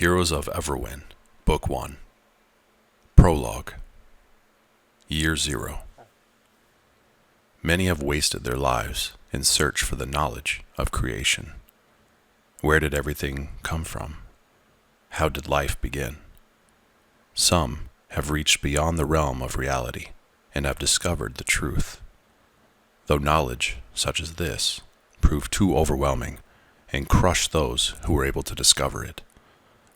Heroes of Evrawin, Book 1. Prologue. Year 0. Many have wasted their lives in search for the knowledge of creation. Where did everything come from? How did life begin? Some have reached beyond the realm of reality and have discovered the truth. Though knowledge, such as this, proved too overwhelming and crushed those who were able to discover it,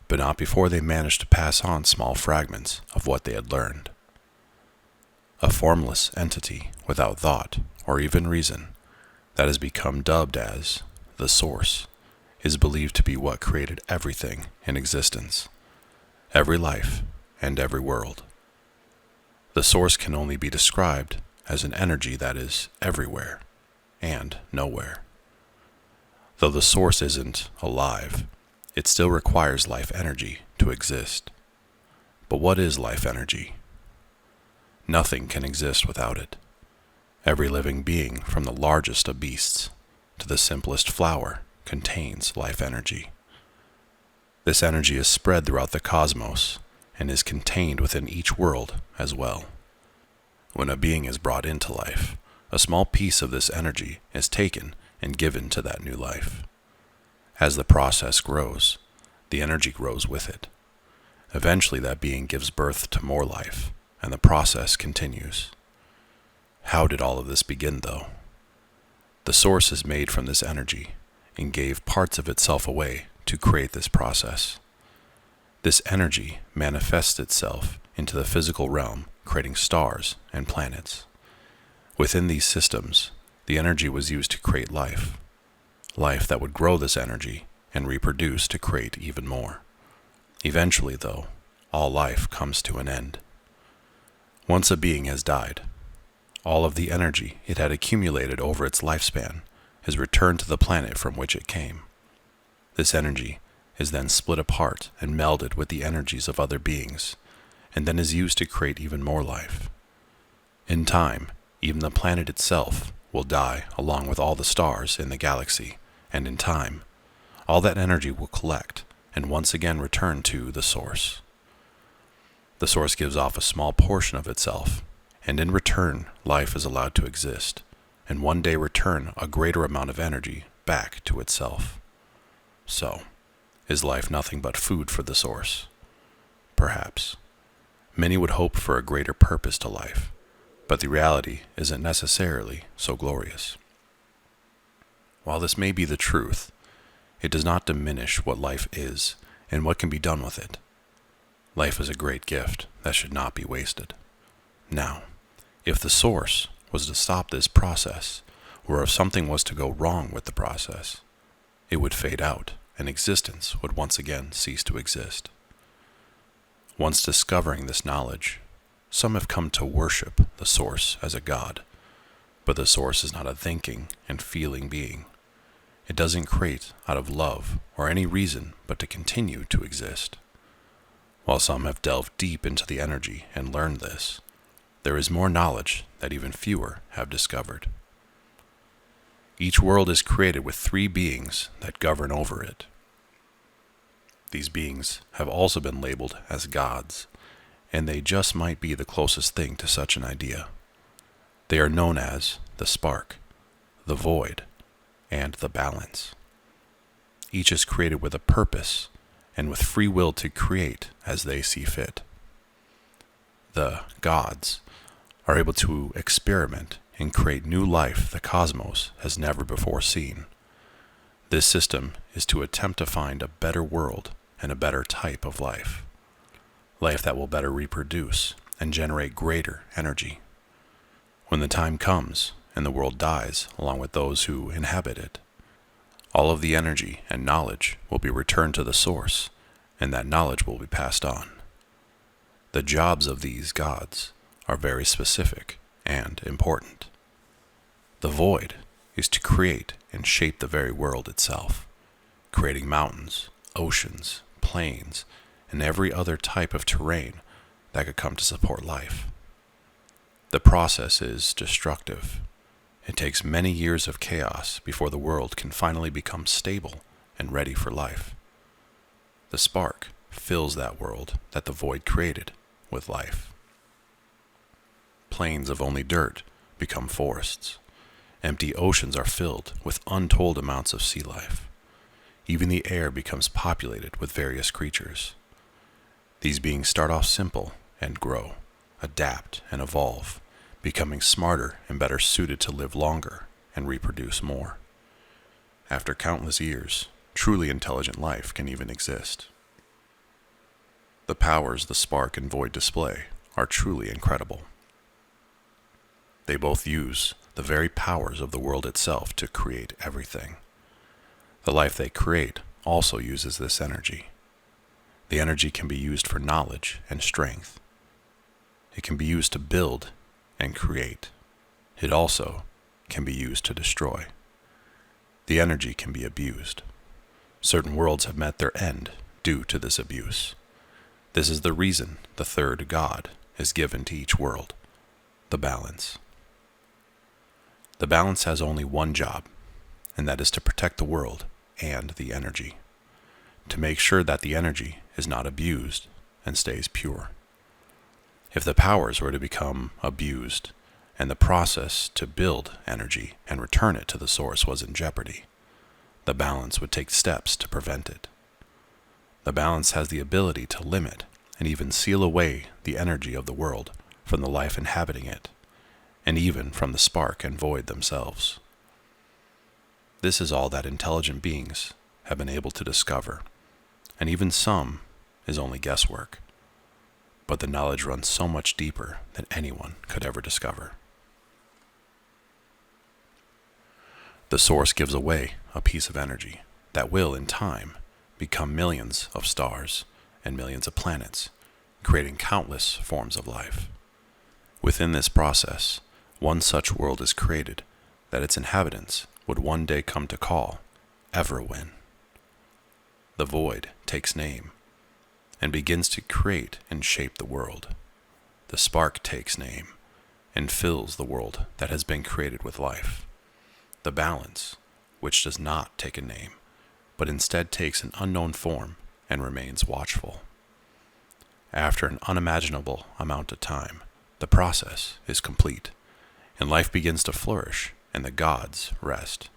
but not before they managed to pass on small fragments of what they had learned. A formless entity without thought or even reason that has become dubbed as the Source is believed to be what created everything in existence, every life and every world. The Source can only be described as an energy that is everywhere and nowhere. Though the Source isn't alive, it still requires life energy to exist. But what is life energy? Nothing can exist without it. Every living being, from the largest of beasts to the simplest flower, contains life energy. This energy is spread throughout the cosmos and is contained within each world as well. When a being is brought into life, a small piece of this energy is taken and given to that new life. As the process grows, the energy grows with it. Eventually that being gives birth to more life, and the process continues. How did all of this begin, though? The Source is made from this energy and gave parts of itself away to create this process. This energy manifests itself into the physical realm, creating stars and planets. Within these systems, the energy was used to create life that would grow this energy and reproduce to create even more. Eventually, though, all life comes to an end. Once a being has died, all of the energy it had accumulated over its lifespan is returned to the planet from which it came. This energy is then split apart and melded with the energies of other beings, and then is used to create even more life. In time, even the planet itself will die along with all the stars in the galaxy, and in time, all that energy will collect and once again return to the Source. The Source gives off a small portion of itself, and in return, life is allowed to exist, and one day return a greater amount of energy back to itself. So, is life nothing but food for the Source? Perhaps. Many would hope for a greater purpose to life, but the reality isn't necessarily so glorious. While this may be the truth, it does not diminish what life is and what can be done with it. Life is a great gift that should not be wasted. Now, if the Source was to stop this process, or if something was to go wrong with the process, it would fade out and existence would once again cease to exist. Once discovering this knowledge, some have come to worship the Source as a god, but the Source is not a thinking and feeling being. It doesn't create out of love or any reason but to continue to exist. While some have delved deep into the energy and learned this, there is more knowledge that even fewer have discovered. Each world is created with 3 beings that govern over it. These beings have also been labeled as gods, and they just might be the closest thing to such an idea. They are known as the Spark, the Void, and the Balance. Each is created with a purpose and with free will to create as they see fit. The gods are able to experiment and create new life the cosmos has never before seen. This system is to attempt to find a better world and a better type of life that will better reproduce and generate greater energy. When the time comes and the world dies along with those who inhabit it, all of the energy and knowledge will be returned to the Source, and that knowledge will be passed on. The jobs of these gods are very specific and important. The Void is to create and shape the very world itself, creating mountains, oceans, plains, and every other type of terrain that could come to support life. The process is destructive. It takes many years of chaos before the world can finally become stable and ready for life. The Spark fills that world that the void created with life. Plains of only dirt become forests. Empty oceans are filled with untold amounts of sea life. Even the air becomes populated with various creatures. These beings start off simple and grow, adapt and evolve, becoming smarter and better suited to live longer and reproduce more. After countless years, truly intelligent life can even exist. The powers the spark and void display are truly incredible. They both use the very powers of the world itself to create everything. The life they create also uses this energy. The energy can be used for knowledge and strength. It can be used to build and create. It also can be used to destroy. The energy can be abused. Certain worlds have met their end due to this abuse. This is the reason the third God is given to each world, the balance. The balance has only one job, and that is to protect the world and the energy, to make sure that the energy is not abused and stays pure. If the powers were to become abused and the process to build energy and return it to the source was in jeopardy, the balance would take steps to prevent it. The balance has the ability to limit and even seal away the energy of the world from the life inhabiting it, and even from the spark and void themselves. This is all that intelligent beings have been able to discover, and even some is only guesswork. But the knowledge runs so much deeper than anyone could ever discover. The source gives away a piece of energy that will, in time, become millions of stars and millions of planets, creating countless forms of life. Within this process, one such world is created that its inhabitants would one day come to call Evrawin. The void takes name and begins to create and shape the world. The spark takes name and fills the world that has been created with life. The balance, which does not take a name, but instead takes an unknown form and remains watchful. After an unimaginable amount of time, the process is complete, and life begins to flourish, and the gods rest.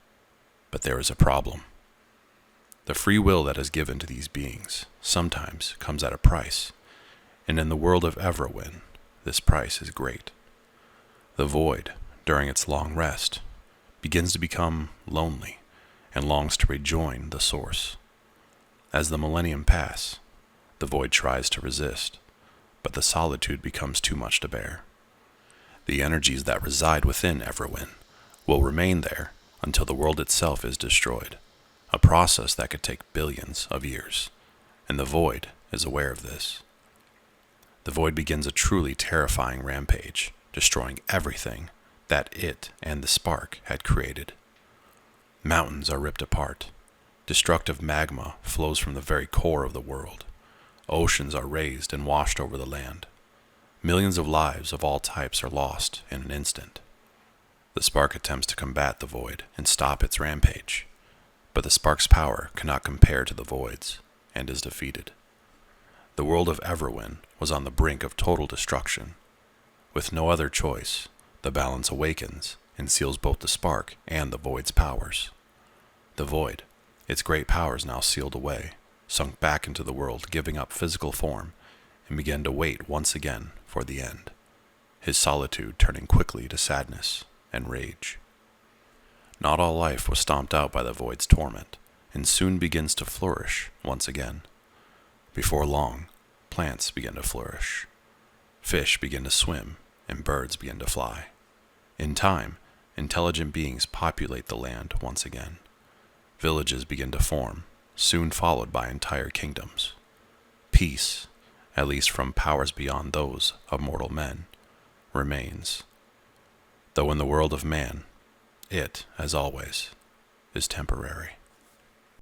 But there is a problem. The free will that is given to these beings sometimes comes at a price, and in the world of Evrawin, this price is great. The void, during its long rest, begins to become lonely and longs to rejoin the source. As the millennium pass, the void tries to resist, but the solitude becomes too much to bear. The energies that reside within Evrawin will remain there until the world itself is destroyed, a process that could take billions of years, and the void is aware of this. The void begins a truly terrifying rampage, destroying everything that it and the spark had created. Mountains are ripped apart. Destructive magma flows from the very core of the world. Oceans are raised and washed over the land. Millions of lives of all types are lost in an instant. The spark attempts to combat the void and stop its rampage, but the spark's power cannot compare to the void's, and is defeated. The world of Evrawin was on the brink of total destruction. With no other choice, the balance awakens and seals both the spark and the void's powers. The void, its great powers now sealed away, sunk back into the world, giving up physical form, and began to wait once again for the end, his solitude turning quickly to sadness and rage. Not all life was stomped out by the void's torment, and soon begins to flourish once again. Before long, plants begin to flourish. Fish begin to swim, and birds begin to fly. In time, intelligent beings populate the land once again. Villages begin to form, soon followed by entire kingdoms. Peace, at least from powers beyond those of mortal men, remains. Though in the world of man, it, as always, is temporary.